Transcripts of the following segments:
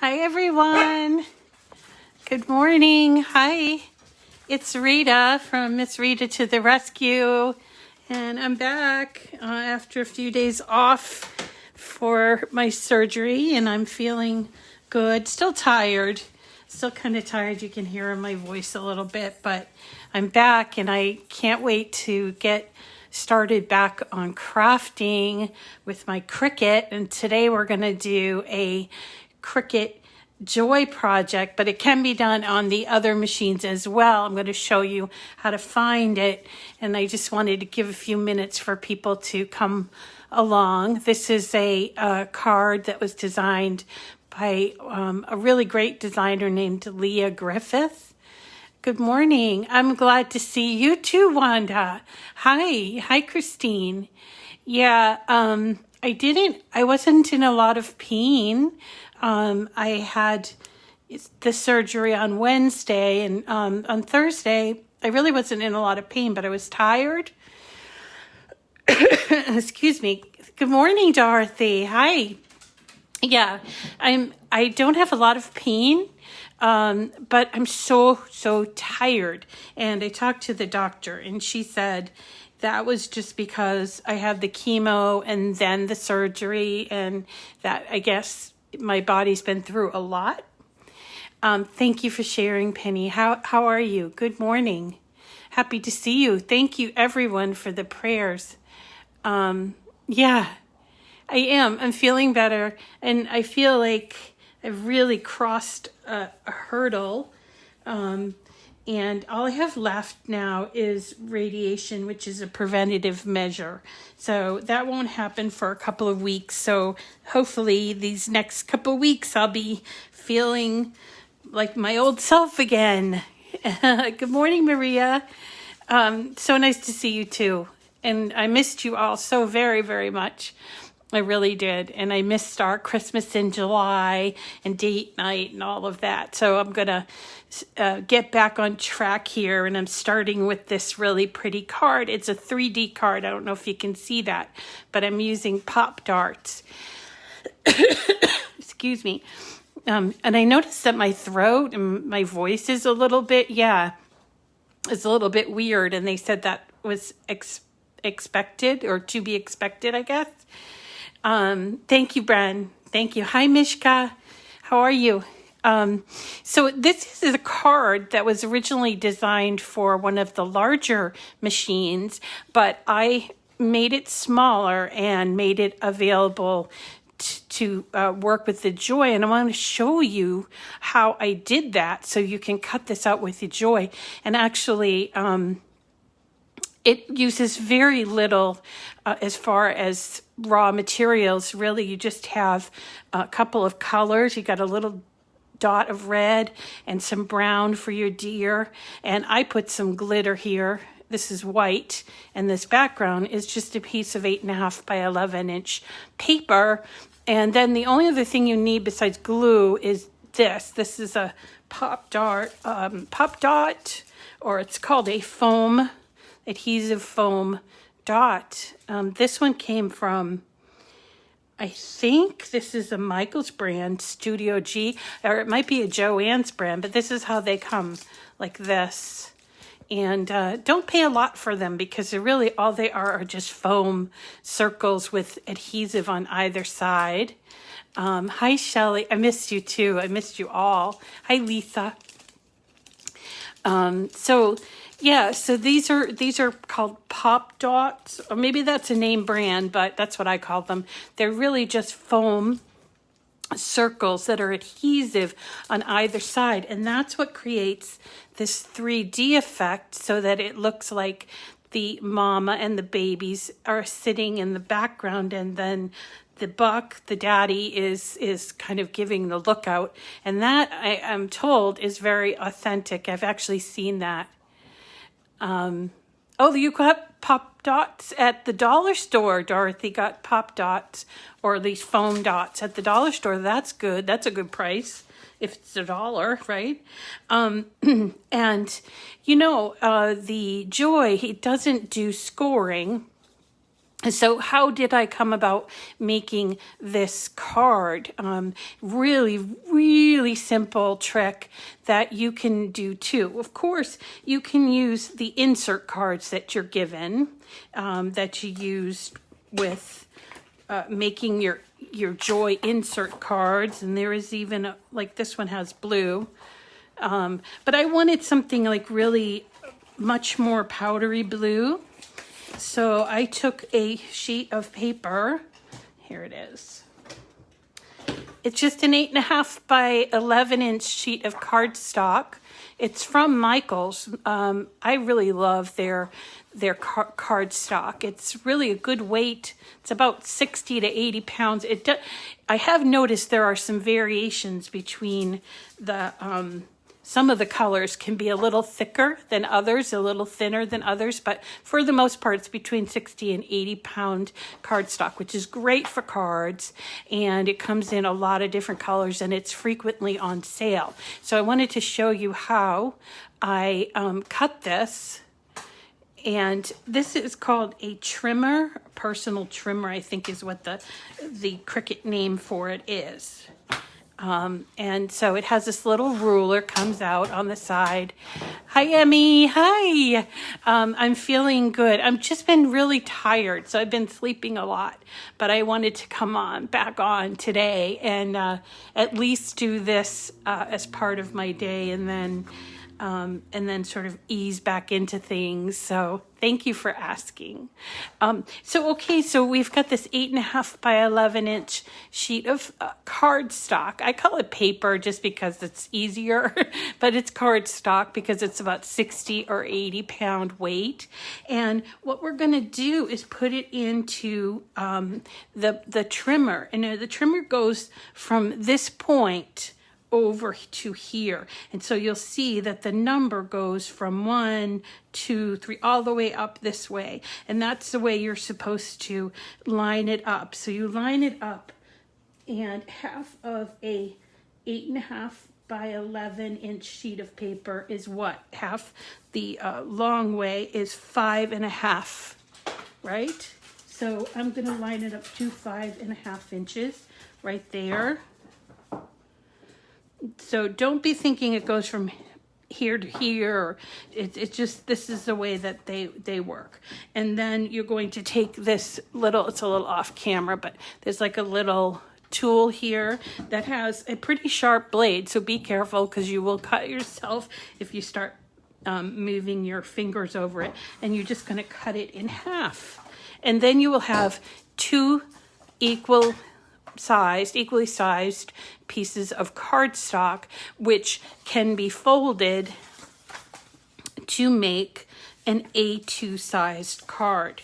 Hi, everyone. Good morning. Hi, it's Rita from Miss Rita to the Rescue. And I'm back after a few days off for my surgery, and I'm feeling good. Still tired. Still kind of tired. You can hear in my voice a little bit, but I'm back, and I can't wait to get started back on crafting with my Cricut. And today we're going to do a Cricut Joy project, but it can be done on the other machines as well. I'm going to show you how to find it, and I just wanted to give a few minutes for people to come along. This is a card that was designed by a really great designer named Lia Griffith. Good morning. I'm glad to see you too, Wanda. Hi, Christine. Yeah, I wasn't in a lot of pain. I had the surgery on Wednesday, and on Thursday, I really wasn't in a lot of pain, but I was tired. Excuse me. Good morning, Dorothy. Hi. Yeah, I don't have a lot of pain, but I'm so tired. And I talked to the doctor, and she said that was just because I had the chemo and then the surgery, and that I guess my body's been through a lot. Thank you for sharing, Penny. How are you? Good morning. Happy to see you. Thank you, everyone, for the prayers. Yeah, I am. I'm feeling better, and I feel like I've really crossed a hurdle. And all I have left now is radiation, which is a preventative measure. So that won't happen for a couple of weeks. So hopefully these next couple of weeks I'll be feeling like my old self again. Good morning, Maria. So nice to see you too. And I missed you all so very, very much. I really did. And I missed our Christmas in July and date night and all of that. So I'm going to get back on track here. And I'm starting with this really pretty card. It's a 3D card. I don't know if you can see that, but I'm using pop darts. Excuse me. And I noticed that my throat and my voice is a little bit, it's a little bit weird. And they said that was expected or to be expected, I guess. Thank you, Bren. Thank you. Hi, Mishka. How are you? So this is a card that was originally designed for one of the larger machines, but I made it smaller and made it available to work with the Joy. And I want to show you how I did that so you can cut this out with the Joy. And actually, it uses very little as far as raw materials. Really, you just have a couple of colors. You got a little dot of red and some brown for your deer. And I put some glitter here. This is white. And this background is just a piece of 8.5 by 11-inch paper. And then the only other thing you need besides glue is this. This is a pop dot, or it's called a foam adhesive foam dot. This one came from, I think this is a Michael's brand, Studio G, or it might be a Joann's brand, but this is how they come, like this. And don't pay a lot for them because they're really, all they are just foam circles with adhesive on either side. Hi, Shelly. I missed you too. I missed you all. Hi, Lisa. So these are called pop dots, or maybe that's a name brand, but that's what I call them. They're really just foam circles that are adhesive on either side, and that's what creates this 3D effect so that it looks like the mama and the babies are sitting in the background, and then the buck, the daddy, is kind of giving the lookout. And that, I'm told, is very authentic. I've actually seen that. Oh, you got pop dots at the dollar store. Dorothy got pop dots, or at least foam dots at the dollar store. That's good. That's a good price if it's $1, right? And, the Joy, it doesn't do scoring. So how did I come about making this card? Really, really simple trick that you can do too. Of course, you can use the insert cards that you're given, that you used with making your joy insert cards. And there is even, like this one has blue. But I wanted something like really much more powdery blue. So I took a sheet of paper. Here it is. It's just an 8.5 by 11 inch sheet of cardstock. It's from Michaels. I really love their cardstock. It's really a good weight. It's about 60 to 80 pounds. I have noticed there are some variations between the some of the colors can be a little thicker than others, a little thinner than others, but for the most part, it's between 60 and 80 pound cardstock, which is great for cards. And it comes in a lot of different colors and it's frequently on sale. So I wanted to show you how I cut this. And this is called a trimmer, personal trimmer, I think is what the Cricut name for it is. And so it has this little ruler comes out on the side. Hi, Emmy. Hi. I'm feeling good. I've just been really tired, so I've been sleeping a lot. But I wanted to come back on today and at least do this as part of my day, and then sort of ease back into things. So thank you for asking. So we've got this 8.5 by 11 inch sheet of cardstock. I call it paper just because it's easier, but it's cardstock because it's about 60 or 80 pound weight. And what we're gonna do is put it into the trimmer. And the trimmer goes from this point over to here. And so you'll see that the number goes from 1, 2, 3, all the way up this way. And that's the way you're supposed to line it up. So you line it up, and half of a 8.5 by 11 inch sheet of paper is what? Half the long way is 5.5, right? So I'm gonna line it up to 5.5 inches right there. So don't be thinking it goes from here to here. Or it's just, this is the way that they work. And then you're going to take this little, it's a little off camera, but there's like a little tool here that has a pretty sharp blade. So be careful because you will cut yourself if you start moving your fingers over it. And you're just going to cut it in half. And then you will have two equally sized pieces of cardstock, which can be folded to make an A2 sized card.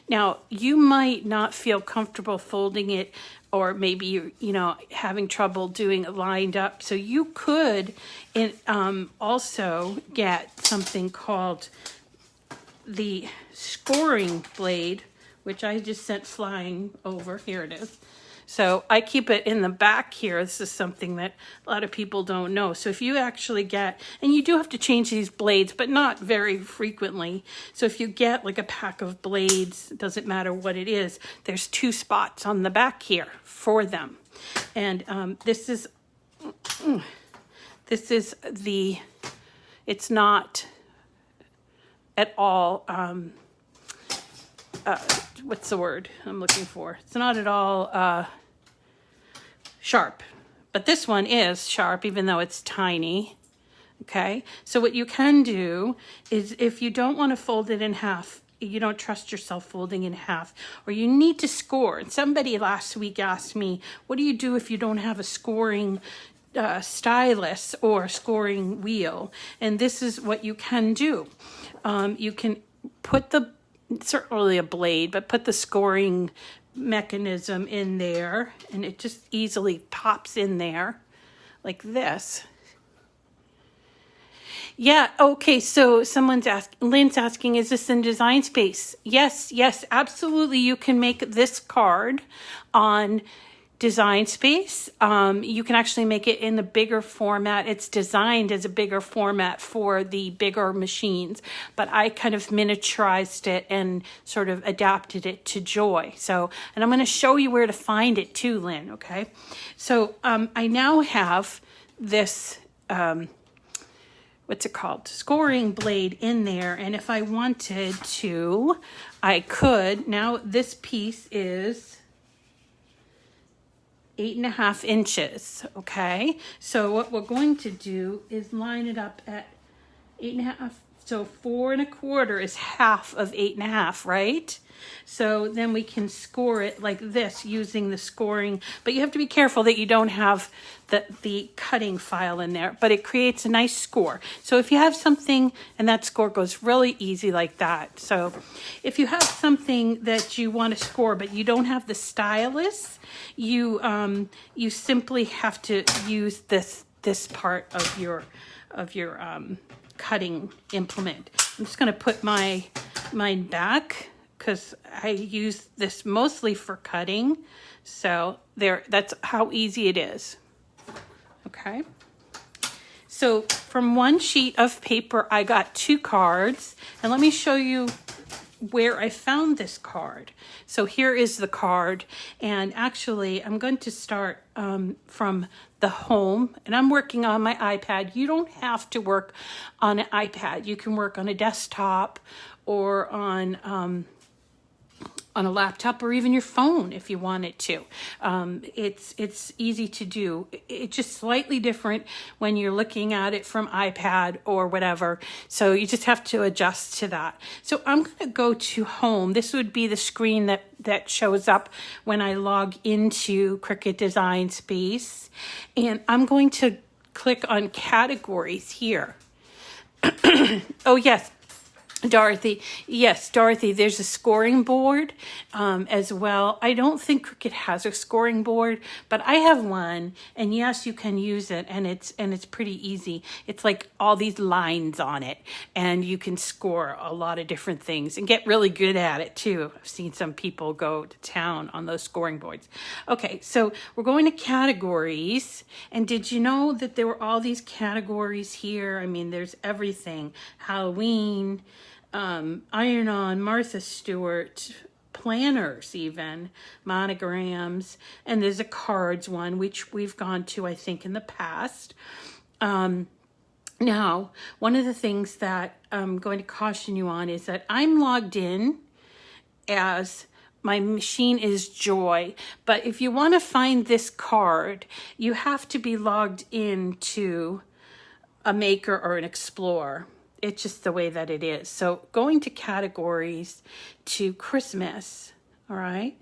Now, you might not feel comfortable folding it, or maybe you're having trouble doing it lined up. So you could also get something called the scoring blade, which I just sent flying over. Here it is. So I keep it in the back here. This is something that a lot of people don't know. So if you actually get, and you do have to change these blades, but not very frequently. So if you get like a pack of blades, it doesn't matter what it is, there's 2 spots on the back here for them. And this is it's not at all, what's the word I'm looking for? It's not at all sharp, but this one is sharp, even though it's tiny. Okay, so what you can do is, if you don't want to fold it in half, you don't trust yourself folding in half, or you need to score. And somebody last week asked me, what do you do if you don't have a scoring stylus or a scoring wheel? And this is what you can do. You can put certainly a blade, but put the scoring mechanism in there, and it just easily pops in there like this. Yeah, okay, so Lynn's asking, is this in Design Space? Yes, absolutely. You can make this card on design space. You can actually make it in the bigger format. It's designed as a bigger format for the bigger machines, but I kind of miniaturized it and sort of adapted it to Joy. So, and I'm going to show you where to find it too, Lynn, okay? So I now have this, what's it called? Scoring blade in there. And if I wanted to, I could. Now this piece is 8.5 inches, okay? So what we're going to do is line it up at 8.5. So 4 1/4 is half of 8.5, right? So then we can score it like this using the scoring, but you have to be careful that you don't have the cutting file in there, but it creates a nice score. So if you have something, and that score goes really easy like that. So if you have something that you want to score, but you don't have the stylus, you simply have to use this part of your cutting implement. I'm just going to put mine back because I use this mostly for cutting. So that's how easy it is. Okay. So from one sheet of paper, I got 2 cards, and let me show you where I found this card. So here is the card, and actually I'm going to start from the home, and I'm working on my iPad. You don't have to work on an iPad. You can work on a desktop or on a laptop or even your phone if you wanted to. It's easy to do. It's just slightly different when you're looking at it from iPad or whatever. So you just have to adjust to that. So I'm going to go to home. This would be the screen that shows up when I log into Cricut Design Space. And I'm going to click on categories here. Oh, yes. Dorothy, yes, Dorothy, there's a scoring board as well. I don't think Cricut has a scoring board, but I have one, and yes, you can use it, and it's pretty easy. It's like all these lines on it, and you can score a lot of different things and get really good at it too. I've seen some people go to town on those scoring boards. Okay, so we're going to categories, and did you know that there were all these categories here? I mean, there's everything. Halloween, iron-on, Martha Stewart, planners even, monograms, and there's a cards one, which we've gone to, I think, in the past. Now, one of the things that I'm going to caution you on is that I'm logged in as my machine is Joy, but if you want to find this card, you have to be logged into a Maker or an Explorer. It's just the way that it is. So going to categories to Christmas, all right?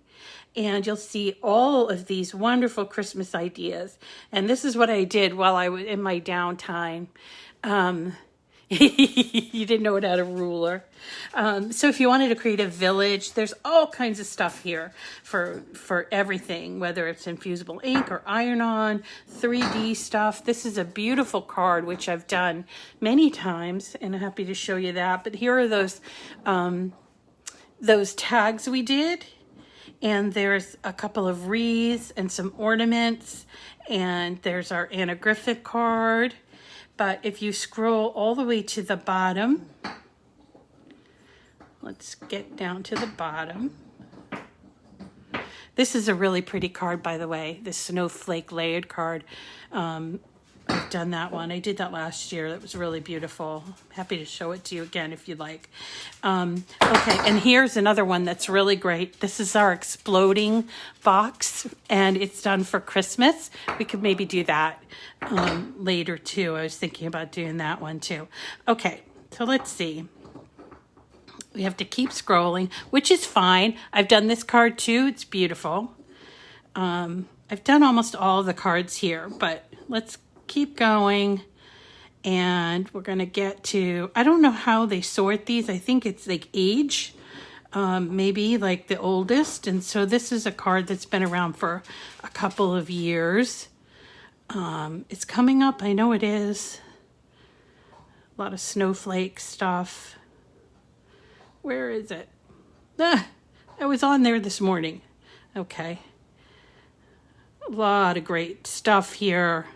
And you'll see all of these wonderful Christmas ideas. And this is what I did while I was in my downtime. You didn't know it had a ruler. So if you wanted to create a village, there's all kinds of stuff here for everything, whether it's infusible ink or iron-on, 3D stuff. This is a beautiful card, which I've done many times, and I'm happy to show you that. But here are those tags we did. And there's a couple of wreaths and some ornaments. And there's our Anna Griffith card. But if you scroll all the way to the bottom, let's get down to the bottom. This is a really pretty card, by the way, this Snowflake layered card. I've done that one. I did that last year. That was really beautiful. Happy to show it to you again if you'd like. Okay, and here's another one that's really great. This is our exploding box, and it's done for Christmas. We could maybe do that later too. I was thinking about doing that one too. Okay, so let's see. We have to keep scrolling, which is fine. I've done this card too. It's beautiful. I've done almost all the cards here, but let's keep going, and we're going to get to, I don't know how they sort these. I think it's like age, maybe like the oldest. And so this is a card that's been around for a couple of years. It's coming up. I know it is. A lot of snowflake stuff. Where is it? I was on there this morning. Okay. A lot of great stuff here.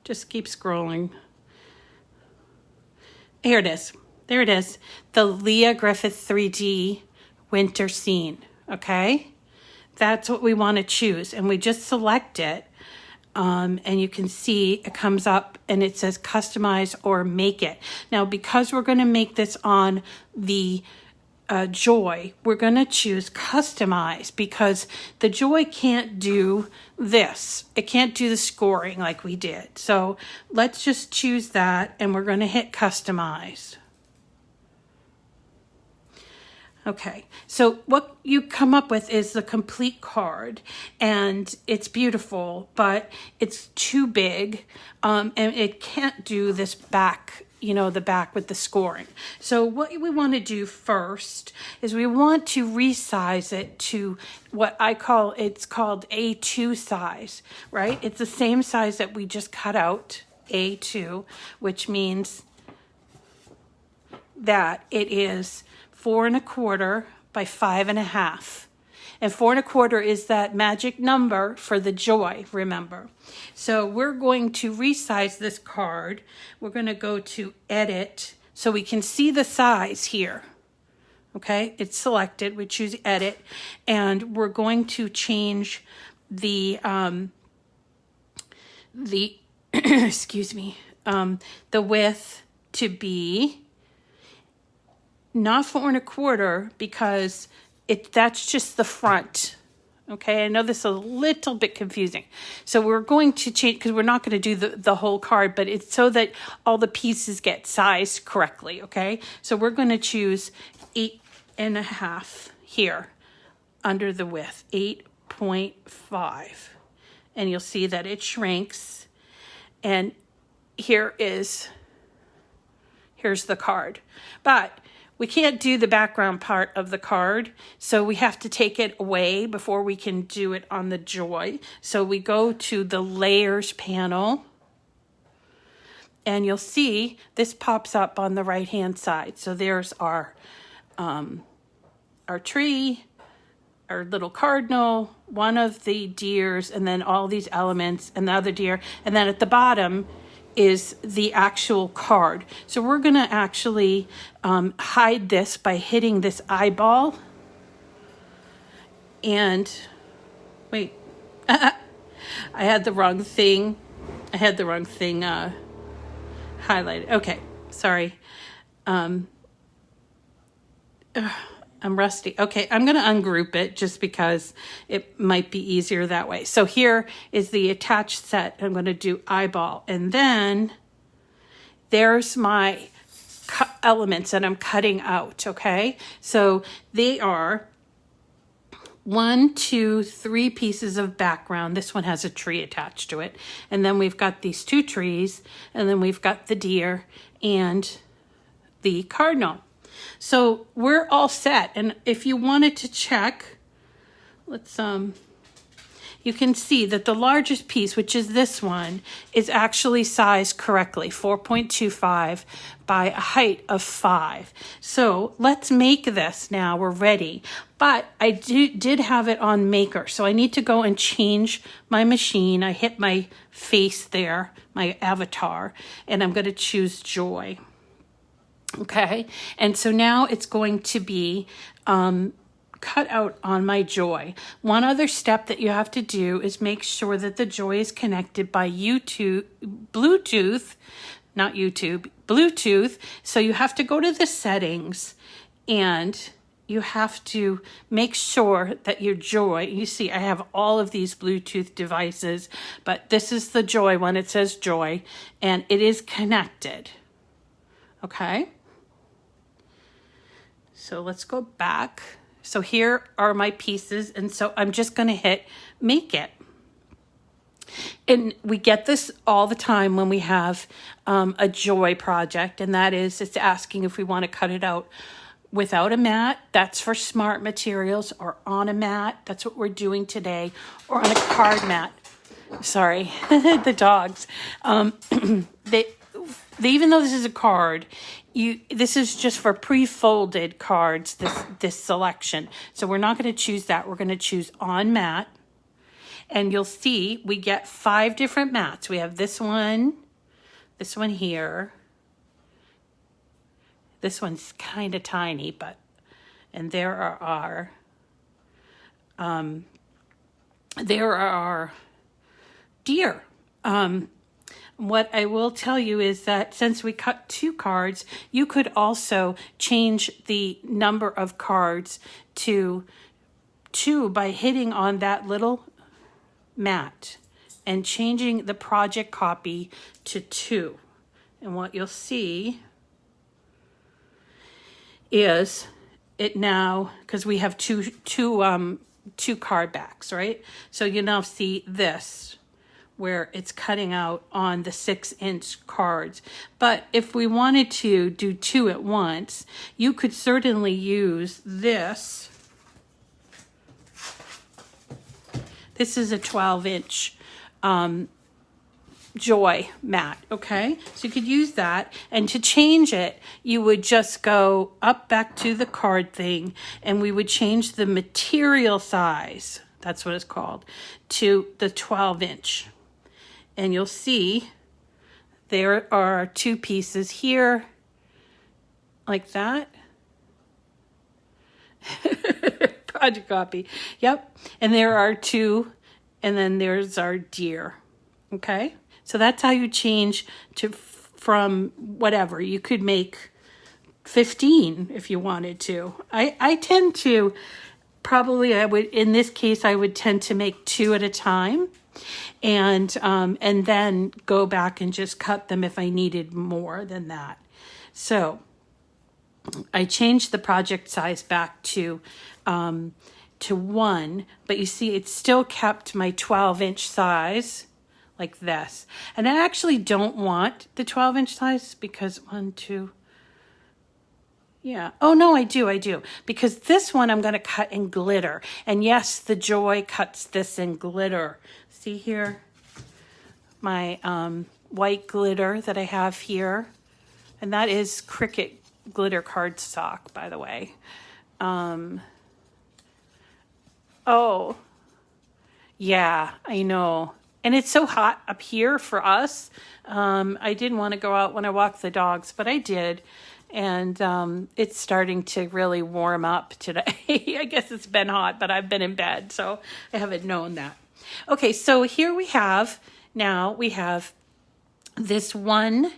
Just keep scrolling. Here it is. There it is. The Lia Griffith 3D winter scene. Okay? That's what we want to choose. And we just select it. And you can see it comes up and it says customize or make it. Now, because we're going to make this on the Joy, we're going to choose customize because the Joy can't do this. It can't do the scoring like we did. So let's just choose that and we're going to hit customize. Okay, so what you come up with is the complete card, and it's beautiful, but it's too big, and it can't do this back, you know, the back with the scoring. So what we want to do first is we want to resize it to what it's called A2 size, right? It's the same size that we just cut out, A2, which means that it is 4 1/4 by 5 1/2. And 4 1/4 is that magic number for the Joy, remember. So we're going to resize this card. We're going to go to edit so we can see the size here. Okay, it's selected. We choose edit and we're going to change the excuse me, the width to be not 4 1/4 because that's just the front. Okay, I know this is a little bit confusing. So we're going to change, because we're not going to do the whole card, but it's so that all the pieces get sized correctly, okay? So we're going to choose 8 1/2 here under the width, 8.5. And you'll see that it shrinks. And here's the card. But we can't do the background part of the card, so we have to take it away before we can do it on the Joy. So we go to the Layers panel, and you'll see this pops up on the right-hand side. So there's our tree, our little cardinal, one of the deers, and then all these elements, and the other deer. And then at the bottom is the actual card. So we're going to actually hide this by hitting this eyeball. And wait, I had the wrong thing. Highlighted. Okay, sorry. I'm rusty. Okay, I'm going to ungroup it just because it might be easier that way. So here is the attached set. I'm going to do eyeball. And then there's my elements that I'm cutting out, okay? So they are 1, 2, 3 pieces of background. This one has a tree attached to it. And then we've got these 2 trees. And then we've got the deer and the cardinal. So we're all set. And if you wanted to check, you can see that the largest piece, which is this one, is actually sized correctly, 4.25 by a height of 5. So let's make this now. We're ready. But I did have it on Maker, so I need to go and change my machine. I hit my face there, my avatar, and I'm going to choose Joy. Okay, and so now it's going to be cut out on my Joy. One other step that you have to do is make sure that the Joy is connected by Bluetooth. So you have to go to the settings and you have to make sure that your Joy, you see I have all of these Bluetooth devices, but this is the Joy one. It says Joy and it is connected. Okay. So let's go back. So here are my pieces. And so I'm just going to hit make it. And we get this all the time when we have a Joy project. And that is, it's asking if we want to cut it out without a mat. That's for smart materials, or on a mat. That's what we're doing today. Or on a card mat. Sorry, the dogs. Even though this is a card, this is just for pre-folded cards, this selection. So we're not going to choose that. We're going to choose on mat. And you'll see we get 5 different mats. We have this one here. This one's kind of tiny, but, and there are deer. What I will tell you is that since we cut 2 cards, you could also change the number of cards to 2 by hitting on that little mat and changing the project copy to 2. And what you'll see is it now, because we have two card backs, right? So you now see this, where it's cutting out on the 6-inch cards. But if we wanted to do 2 at once, you could certainly use this. This is a 12-inch Joy mat, okay? So you could use that, and to change it, you would just go up back to the card thing, and we would change the material size, that's what it's called, to the 12-inch. And you'll see there are 2 pieces here, like that. Project copy, yep. And there are 2, and then there's our deer, okay? So that's how you change to from whatever. You could make 15 if you wanted to. I tend to, probably I would, in this case, I would tend to make 2 at a time, and then go back and just cut them if I needed more than that. So I changed the project size back to 1, but you see it still kept my 12-inch size, like this. And I actually don't want the 12-inch size because 1, 2, yeah. Oh no, I do. Because this one I'm going to cut in glitter. And yes, the Joy cuts this in glitter. See here? My white glitter that I have here. And that is Cricut glitter cardstock, by the way. Oh, yeah, I know. And it's so hot up here for us. I didn't want to go out when I walked the dogs, but I did. And it's starting to really warm up today. I guess it's been hot, but I've been in bed, so I haven't known that. Okay, so here we have this one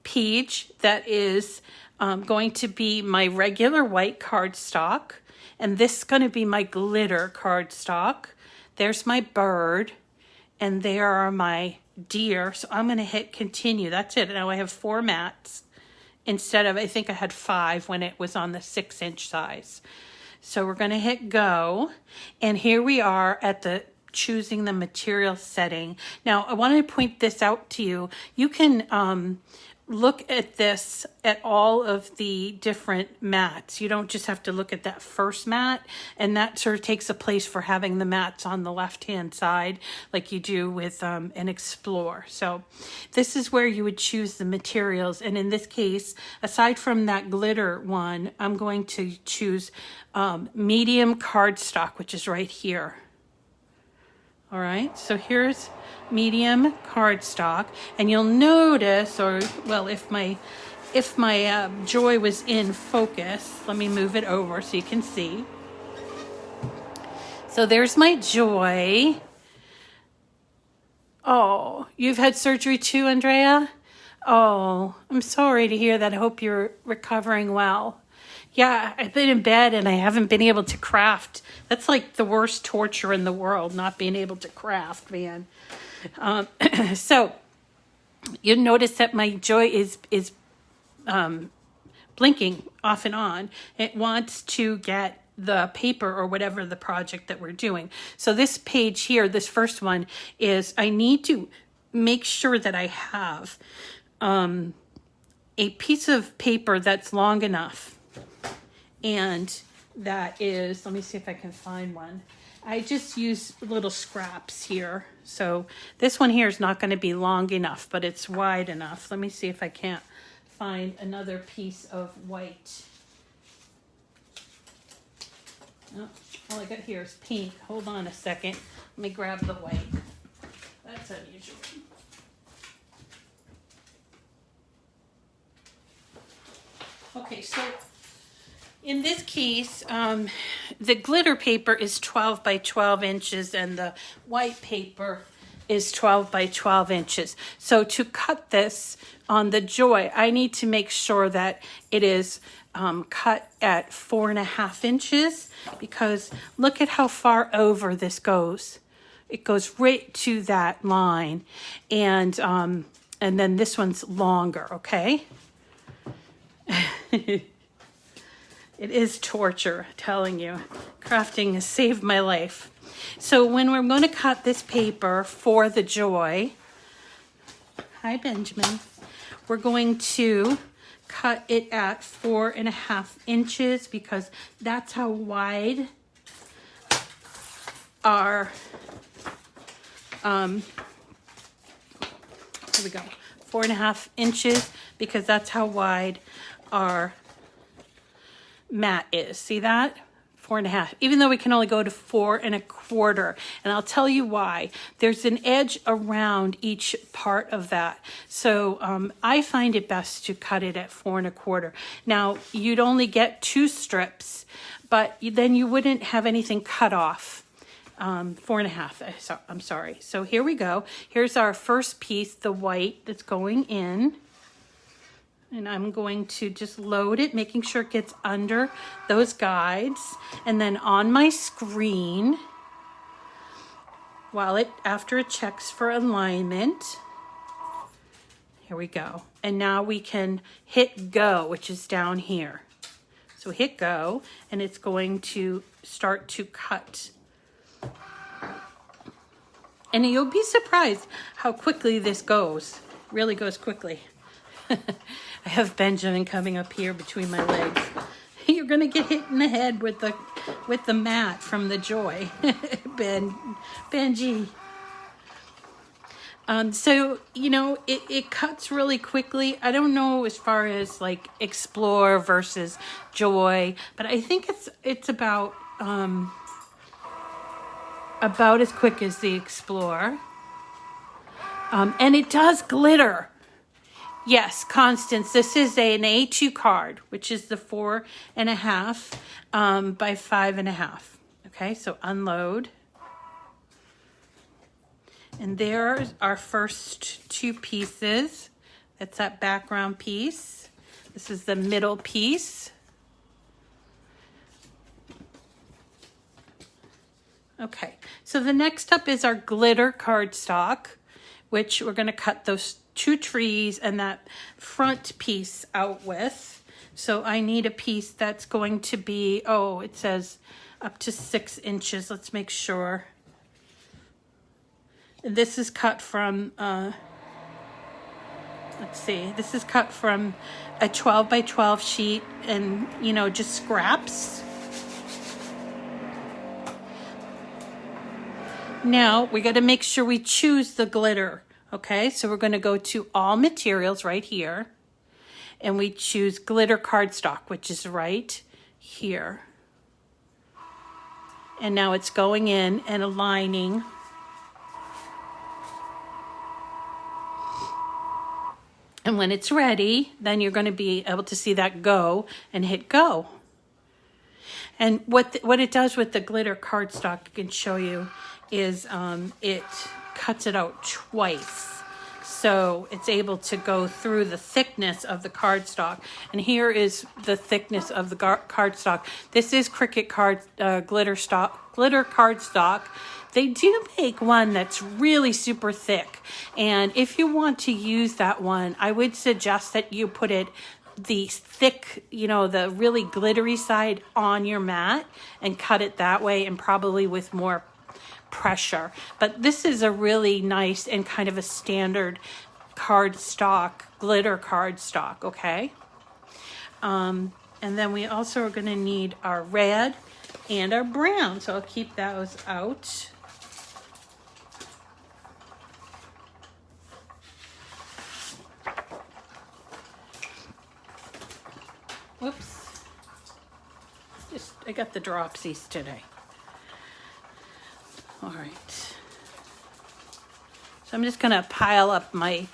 page that is going to be my regular white cardstock. And this is going to be my glitter cardstock. There's my bird. And there are my deer. So I'm going to hit continue. That's it. Now I have 4 mats instead of, I think I had 5 when it was on the 6-inch size. So we're going to hit go. And here we are at the choosing the material setting. Now I want to point this out to you. You can look at this at all of the different mats. You don't just have to look at that first mat, and that sort of takes a place for having the mats on the left-hand side like you do with an Explore. So this is where you would choose the materials, and in this case, aside from that glitter one, I'm going to choose medium cardstock, which is right here. All right, so here's medium cardstock, and you'll notice, or well, if my Joy was in focus, let me move it over so you can see. So there's my Joy. Oh, you've had surgery too, Andrea? Oh, I'm sorry to hear that. I hope you're recovering well. Yeah, I've been in bed and I haven't been able to craft. That's like the worst torture in the world, not being able to craft, man. So you notice that my Joy is blinking off and on. It wants to get the paper or whatever the project that we're doing. So this page here, this first one, is I need to make sure that I have a piece of paper that's long enough. And that is, let me see if I can find one. I just use little scraps here. So this one here is not going to be long enough, but it's wide enough. Let me see if I can't find another piece of white. Oh, all I got here is pink. Hold on a second. Let me grab the white. That's unusual. Okay, so in this case, the glitter paper is 12 by 12 inches and the white paper is 12 by 12 inches. So to cut this on the Joy, I need to make sure that it is cut at 4.5 inches, because look at how far over this goes. It goes right to that line, and then this one's longer, okay? It is torture, I'm telling you. Crafting has saved my life. So when we're going to cut this paper for the Joy, hi Benjamin, we're going to cut it at 4.5 inches, because that's how wide our, here we go, 4.5 inches, because that's how wide our mat is. See that? 4.5, even though we can only go to 4.25. And I'll tell you why. There's an edge around each part of that. So I find it best to cut it at 4.25. Now, you'd only get 2 strips, but then you wouldn't have anything cut off. 4.5, I'm sorry. So here we go. Here's our first piece, the white that's going in. And I'm going to just load it, making sure it gets under those guides. And then on my screen, after it checks for alignment, here we go. And now we can hit go, which is down here. So hit go, and it's going to start to cut. And you'll be surprised how quickly this goes. Really goes quickly. I have Benjamin coming up here between my legs. You're gonna get hit in the head with the mat from the Joy, Benji. So you know it cuts really quickly. I don't know as far as like Explore versus Joy, but I think it's about as quick as the Explore. And it does glitter. Yes, Constance, this is an A2 card, which is the 4.5 by 5.5. Okay, so unload. And there's our first 2 pieces. That's that background piece. This is the middle piece. Okay, so the next up is our glitter cardstock, which we're going to cut those 2 trees and that front piece out with. So I need a piece that's going to be, it says up to 6 inches. Let's make sure. This is cut from, let's see, this is cut from a 12 by 12 sheet and, you know, just scraps. Now we got to make sure we choose the glitter. Okay, so we're going to go to all materials right here, and we choose glitter cardstock, which is right here. And now it's going in and aligning. And when it's ready, then you're going to be able to see that go and hit go. And what it does with the glitter cardstock, I can show you, is it cuts it out twice, so it's able to go through the thickness of the cardstock. And here is the thickness of the cardstock. This is Cricut glitter cardstock. They do make one that's really super thick, and if you want to use that one, I would suggest that you put the thick, you know, the really glittery side on your mat and cut it that way, and probably with more pressure. But this is a really nice and kind of a standard cardstock, glitter cardstock, okay? And then we also are going to need our red and our brown, so I'll keep those out. Whoops. I got the dropsies today. All right. So I'm just gonna pile up my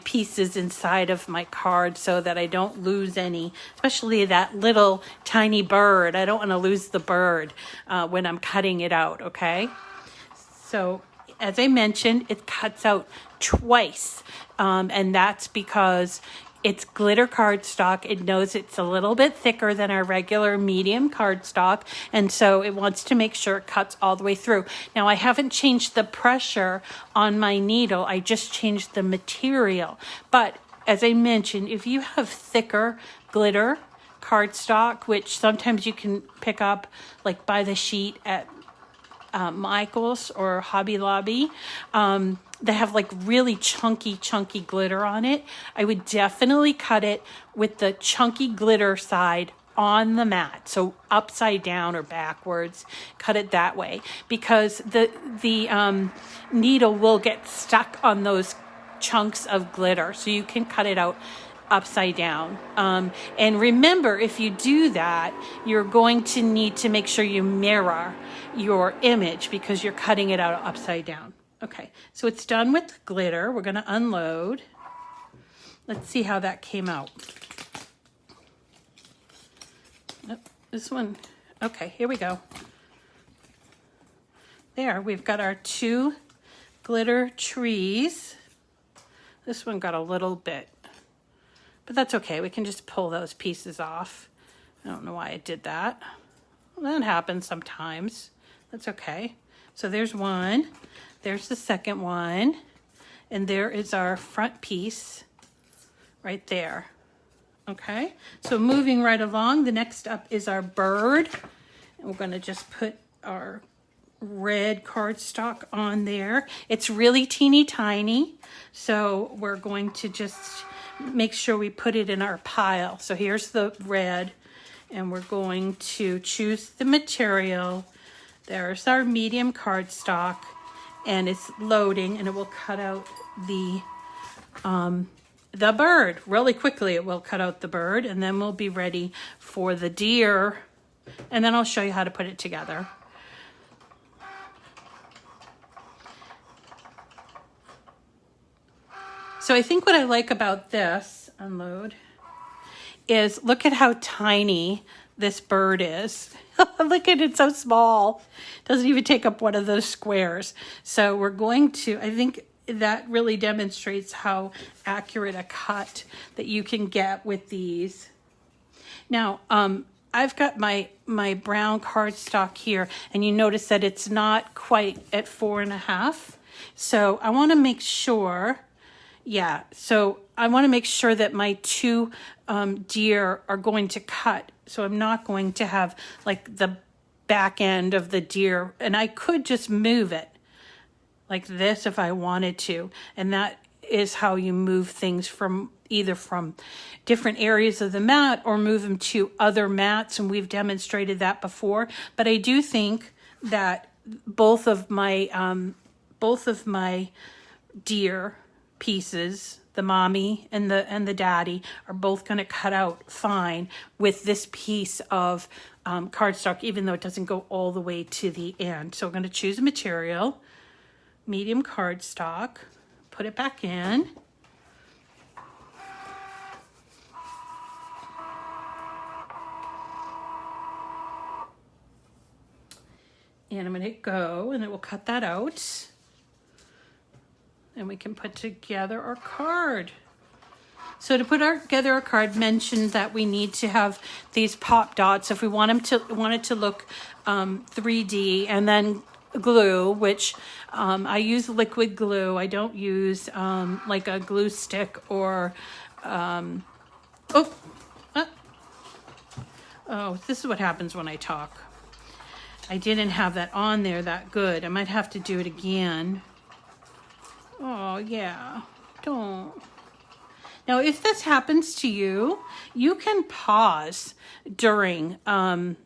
pieces inside of my card so that I don't lose any, especially that little tiny bird. I don't wanna lose the bird when I'm cutting it out, okay? So as I mentioned, it cuts out twice, and that's because it's glitter cardstock. It knows it's a little bit thicker than our regular medium cardstock, and so it wants to make sure it cuts all the way through. Now, I haven't changed the pressure on my needle. I just changed the material. But as I mentioned, if you have thicker glitter cardstock, which sometimes you can pick up like by the sheet at Michael's or Hobby Lobby, they have like really chunky glitter on it. I would definitely cut it with the chunky glitter side on the mat, so upside down or backwards. Cut it that way because the needle will get stuck on those chunks of glitter, so you can cut it out upside down. And remember, if you do that, you're going to need to make sure you mirror your image because you're cutting it out upside down. Okay, so it's done with the glitter. We're going to unload. Let's see how that came out. Oh, this one. Okay, here we go. There, we've got our 2 glitter trees. This one got a little bit, but that's okay. We can just pull those pieces off. I don't know why I did that. Well, that happens sometimes. That's okay. So there's one. There's the second one, and there is our front piece right there. Okay, so moving right along, the next up is our bird, and we're going to just put our red cardstock on there. It's really teeny tiny, so we're going to just make sure we put it in our pile. So here's the red, and we're going to choose the material. There's our medium cardstock, and it's loading, and it will cut out the bird really quickly. It will cut out the bird, and then we'll be ready for the deer, and then I'll show you how to put it together. So I think what I like about this, unload, is look at how tiny this bird is. Look at it, so small. Doesn't even take up one of those squares. So we're going to, I think that really demonstrates how accurate a cut that you can get with these. Now, I've got my brown cardstock here, and you notice that it's not quite at 4.5. So I want to make sure, so I want to make sure that my 2 deer are going to cut. So I'm not going to have like the back end of the deer, and I could just move it like this if I wanted to. And that is how you move things from either from different areas of the mat or move them to other mats. And we've demonstrated that before, but I do think that both of my deer pieces, the mommy and the daddy, are both going to cut out fine with this piece of cardstock, even though it doesn't go all the way to the end. So we're going to choose a material, medium cardstock, put it back in. And I'm going to hit go, and it will cut that out. And we can put together our card. So to put together our card, mentioned that we need to have these pop dots if we want it to look 3D, and then glue, which I use liquid glue. I don't use like a glue stick or this is what happens when I talk. I didn't have that on there that good. I might have to do it again. Oh, yeah. Don't. Now, if this happens to you, you can pause during the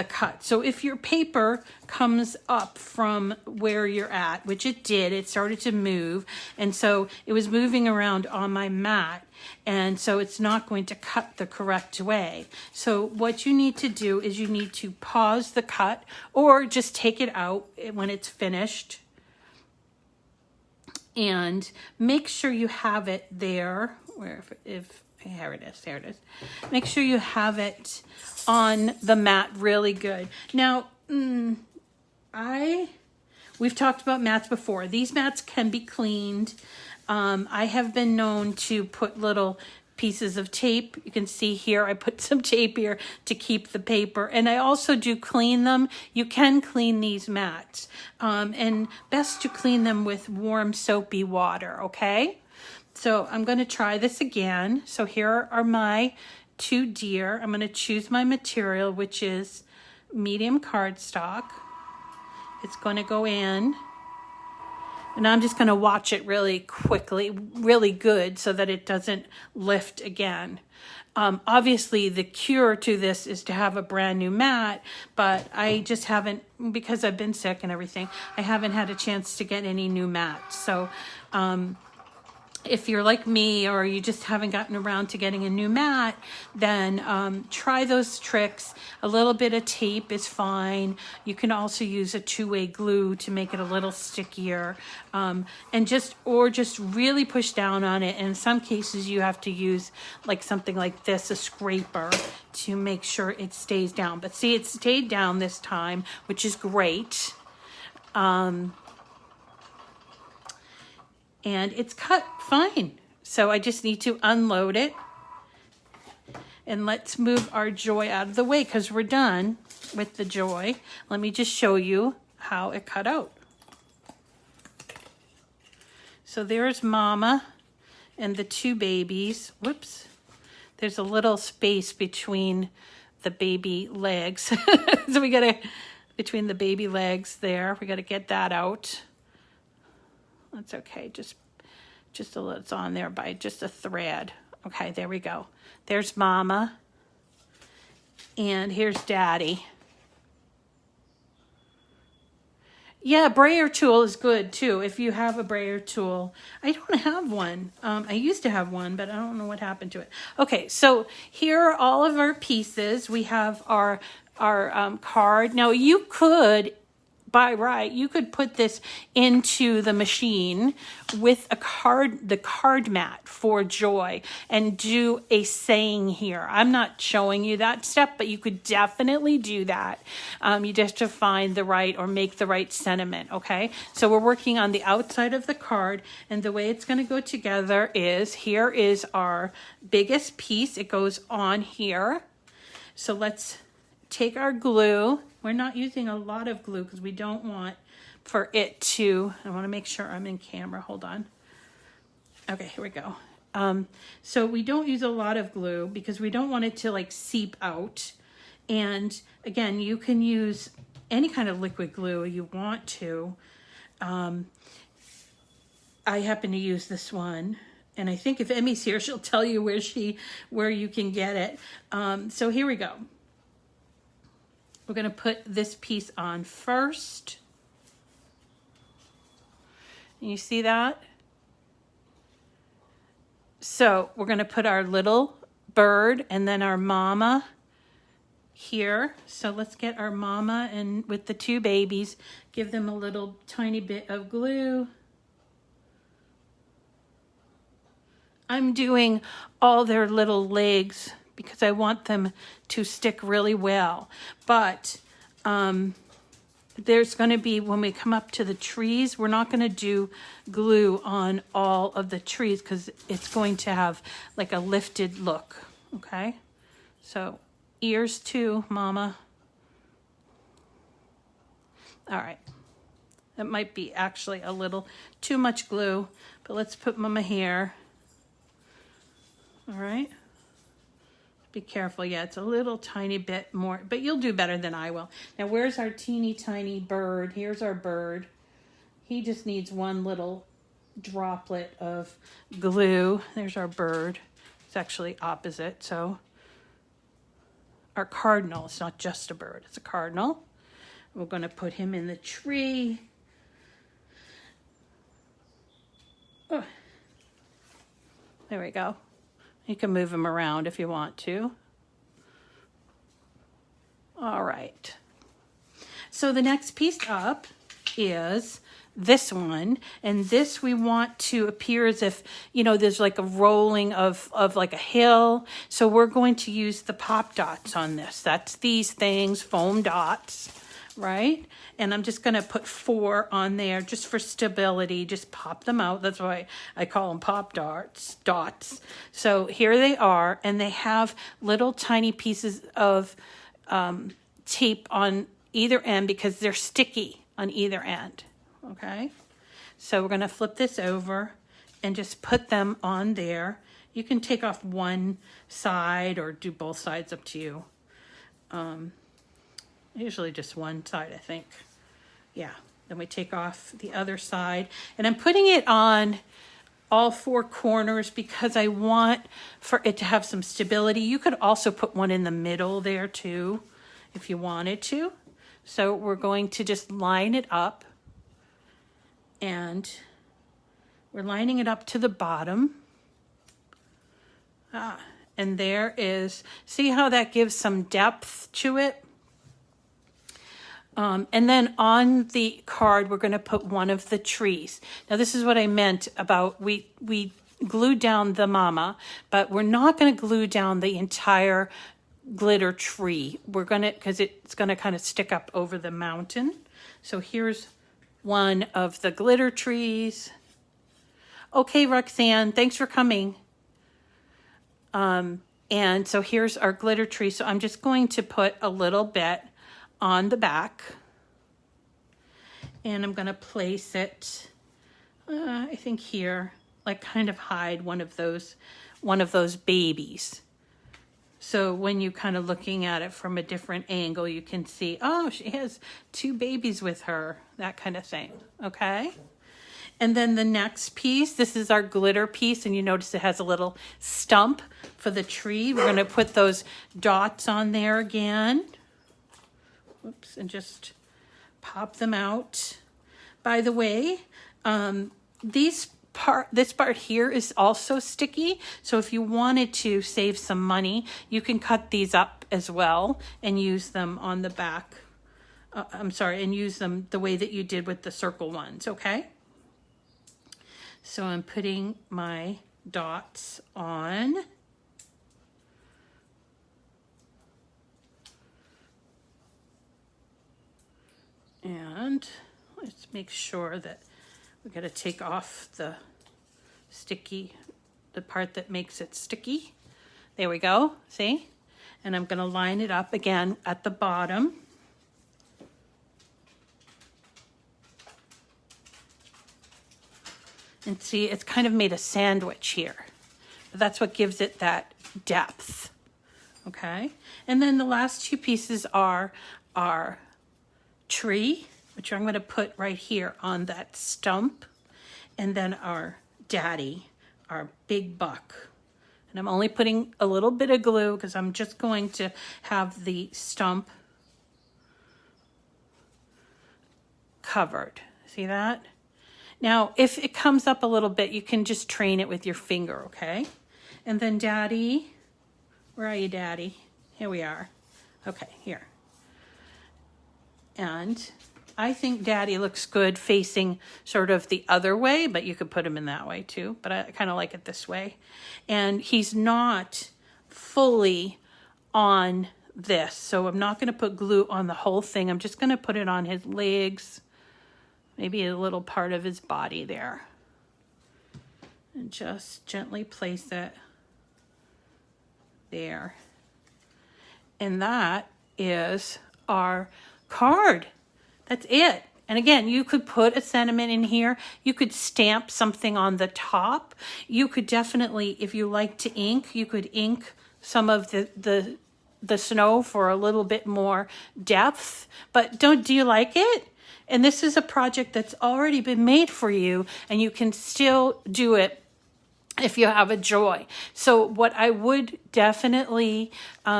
cut. So if your paper comes up from where you're at, which it did, it started to move. And so it was moving around on my mat. And so it's not going to cut the correct way. So what you need to do is you need to pause the cut or just take it out when it's finished. And make sure you have it there, where if here it is, there it is. Make sure you have it on the mat really good. Now, we've talked about mats before. These mats can be cleaned. I have been known to put little pieces of tape. You can see here, I put some tape here to keep the paper. And I also do clean them. You can clean these mats. And best to clean them with warm soapy water, okay? So I'm going to try this again. So here are my two deer. I'm going to choose my material, which is medium cardstock. It's going to go in. And I'm just going to watch it really quickly, really good, so that it doesn't lift again. Obviously, the cure to this is to have a brand new mat, but I just haven't, because I've been sick and everything, I haven't had a chance to get any new mats. So if you're like me or you just haven't gotten around to getting a new mat, then try those tricks. A little bit of tape is fine. You can also use a two-way glue to make it a little stickier, and just really push down on it. And in some cases you have to use like something like this, a scraper, to make sure it stays down. But see, it stayed down this time, which is great. And it's cut fine. So I just need to unload it. And let's move our joy out of the way because we're done with the joy. Let me just show you how it cut out. So there's Mama and the two babies. Whoops. There's a little space between the baby legs. So we gotta, between the baby legs there, we gotta get that out. That's okay, just a little, it's on there by just a thread. Okay, there we go. There's Mama, and here's Daddy. Yeah, brayer tool is good too, if you have a brayer tool. I don't have one. I used to have one, but I don't know what happened to it. Okay, so here are all of our pieces. We have our card. Now you could, by right, you could put this into the machine with the card mat for joy and do a saying here. I'm not showing you that step, but you could definitely do that. You just have to find the right or make the right sentiment, okay? So we're working on the outside of the card, and the way it's going to go together is, here is our biggest piece. It goes on here. So let's take our glue. We're not using a lot of glue because we don't want for it to, I want to make sure I'm in camera. Hold on. Okay, here we go. So we don't use a lot of glue because we don't want it to like seep out. And again, you can use any kind of liquid glue you want to. I happen to use this one. And I think if Emmy's here, she'll tell you where you can get it. So here we go. We're going to put this piece on first. You see that? So we're going to put our little bird and then our Mama here. So let's get our Mama and with the two babies, give them a little tiny bit of glue. I'm doing all their little legs because I want them to stick really well. But there's going to be, when we come up to the trees, we're not going to do glue on all of the trees because it's going to have like a lifted look, okay? So ears too, Mama. All right. That might be actually a little too much glue, but let's put Mama here. All right. Be careful. Yeah, it's a little tiny bit more, but you'll do better than I will. Now, where's our teeny tiny bird? Here's our bird. He just needs one little droplet of glue. There's our bird. It's actually opposite. So our cardinal, it's not just a bird, it's a cardinal. We're going to put him in the tree. Oh. There we go. You can move them around if you want to. All right. So the next piece up is this one. And this we want to appear as if, you know, there's like a rolling of like a hill. So we're going to use the pop dots on this. That's these things, foam dots, right? And I'm just going to put 4 on there just for stability. Just pop them out. That's why I call them pop dots. So here they are, and they have little tiny pieces of tape on either end because they're sticky on either end. Okay, so we're going to flip this over and just put them on there. You can take off one side or do both sides, up to you. Usually just one side, I think. Yeah, then we take off the other side, and I'm putting it on all 4 corners because I want for it to have some stability. You could also put one in the middle there too if you wanted to. So we're going to just line it up, and we're lining it up to the bottom. And there is, see how that gives some depth to it? And then on the card, we're going to put one of the trees. Now, this is what I meant about we glued down the mama, but we're not going to glue down the entire glitter tree. We're going to, because it's going to kind of stick up over the mountain. So here's one of the glitter trees. Okay, Roxanne, thanks for coming. And so here's our glitter tree. So I'm just going to put a little bit on the back, and I'm going to place it, I think here, like kind of hide one of those babies. So when you kind of looking at it from a different angle, you can see, oh, she has 2 babies with her, that kind of thing. Okay. And then the next piece, this is our glitter piece, and you notice it has a little stump for the tree. We're going to put those dots on there again. Oops, and just pop them out. By the way, this part here is also sticky. So if you wanted to save some money, you can cut these up as well and use them on the back. And use them the way that you did with the circle ones, okay? So I'm putting my dots on. And let's make sure that we're going to take off the part that makes it sticky. There we go, see? And I'm going to line it up again at the bottom. And see, it's kind of made a sandwich here. But that's what gives it that depth, okay? And then the last 2 pieces are our tree, which I'm going to put right here on that stump, and then our daddy, our big buck. And I'm only putting a little bit of glue because I'm just going to have the stump covered. See that? Now, if it comes up a little bit, you can just train it with your finger, okay? And then daddy, where are you, daddy? Here we are. Okay, here. And I think daddy looks good facing sort of the other way, but you could put him in that way too. But I kind of like it this way. And he's not fully on this, so I'm not going to put glue on the whole thing. I'm just going to put it on his legs, maybe a little part of his body there. And just gently place it there. And that is our card. That's it. And again, you could put a sentiment in here. You could stamp something on the top. You could definitely, if you like to ink, you could ink some of the snow for a little bit more depth. But do you like it? And this is a project that's already been made for you, and you can still do it if you have a joy. So what I would definitely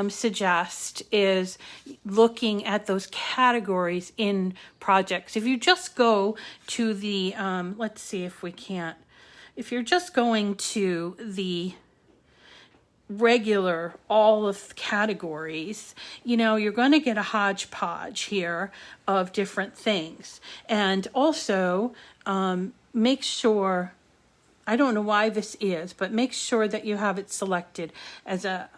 suggest is looking at those categories in projects. If you just go to the, let's see if we can't, if you're just going to the regular, all of categories, you know, you're going to get a hodgepodge here of different things. And also make sure, I don't know why this is, but make sure that you have it selected as a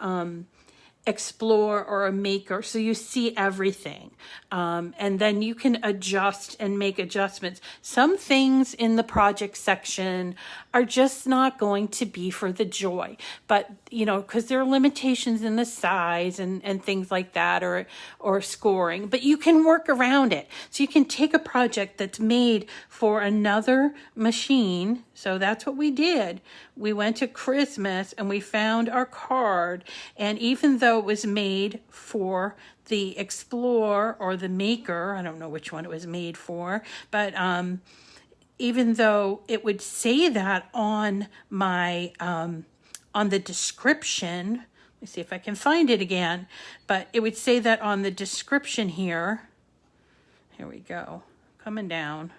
explore or a maker, so you see everything, and then you can adjust and make adjustments. Some things in the project section are just not going to be for the joy, but you know, because there are limitations in the size and things like that, or scoring, but you can work around it. So you can take a project that's made for another machine. So that's what we did. We went to Christmas and we found our card, and even though it was made for the Explore or the Maker, I don't know which one it was made for, but even though it would say that on my on the description, let me see if I can find it again, but it would say that on the description here. Here we go, coming down.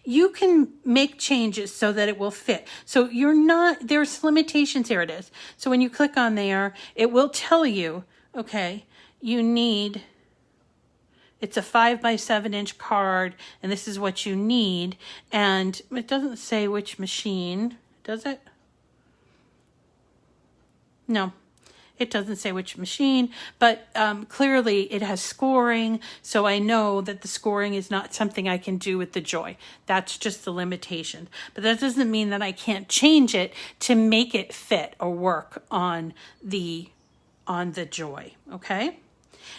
You can make changes so that it will fit. So you're not, there's limitations. Here it is. So when you click on there, it will tell you, okay, you need, it's a 5x7 card, and this is what you need. And it doesn't say which machine, does it? No. It doesn't say which machine, but clearly it has scoring, so I know that the scoring is not something I can do with the Joy. That's just the limitation. But that doesn't mean that I can't change it to make it fit or work on the Joy, okay?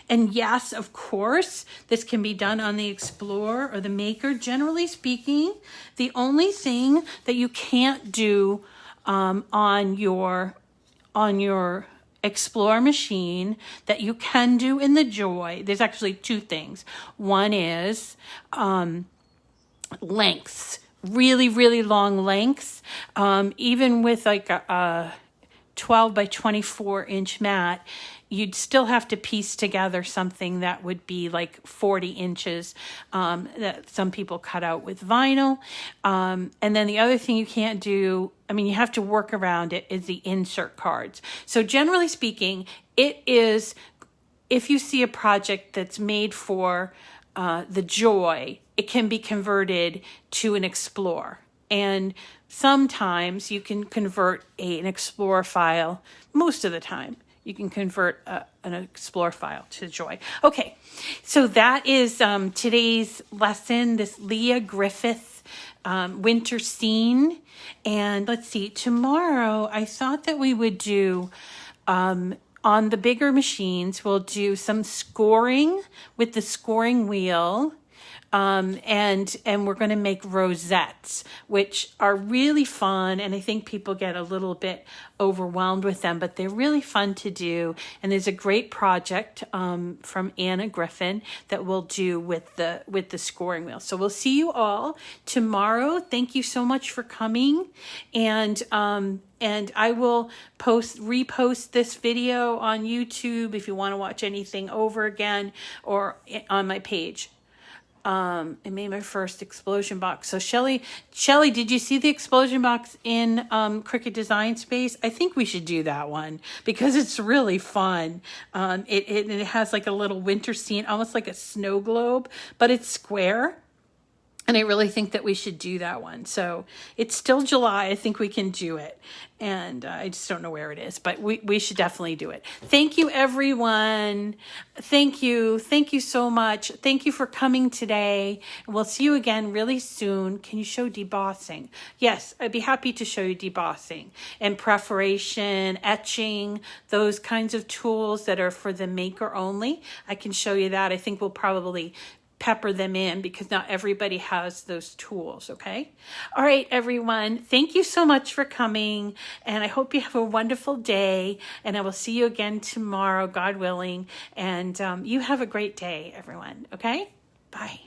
And yes, of course, this can be done on the Explorer or the Maker. Generally speaking, the only thing that you can't do on your Explore machine that you can do in the Joy, there's actually two things. One is lengths, really long lengths. Even with like a 12 by 24 inch mat, you'd still have to piece together something that would be like 40 inches that some people cut out with vinyl. And then the other thing you can't do, I mean, you have to work around it, is the insert cards. So generally speaking, it is, if you see a project that's made for the Joy, it can be converted to an Explore. And sometimes you can convert an Explore file, most of the time, you can convert an Explore file to Joy. Okay, so that is today's lesson, this Lia Griffith winter scene. And let's see, tomorrow I thought that we would do, on the bigger machines, we'll do some scoring with the scoring wheel. And we're going to make rosettes, which are really fun. And I think people get a little bit overwhelmed with them, but they're really fun to do. And there's a great project, from Anna Griffin that we'll do with the scoring wheel. So we'll see you all tomorrow. Thank you so much for coming. And I will repost this video on YouTube if you want to watch anything over again, or on my page. I made my first explosion box. So Shelly, did you see the explosion box in Cricut Design Space? I think we should do that one because it's really fun. It has like a little winter scene, almost like a snow globe, but it's square. And I really think that we should do that one. So it's still July. I think we can do it. And I just don't know where it is, but we should definitely do it. Thank you, everyone. Thank you. Thank you so much. Thank you for coming today. And we'll see you again really soon. Can you show debossing? Yes, I'd be happy to show you debossing and perforation, etching, those kinds of tools that are for the Maker only. I can show you that. I think we'll probably pepper them in because not everybody has those tools, okay? All right, everyone. Thank you so much for coming, and I hope you have a wonderful day, and I will see you again tomorrow, God willing, and you have a great day, everyone, okay? Bye.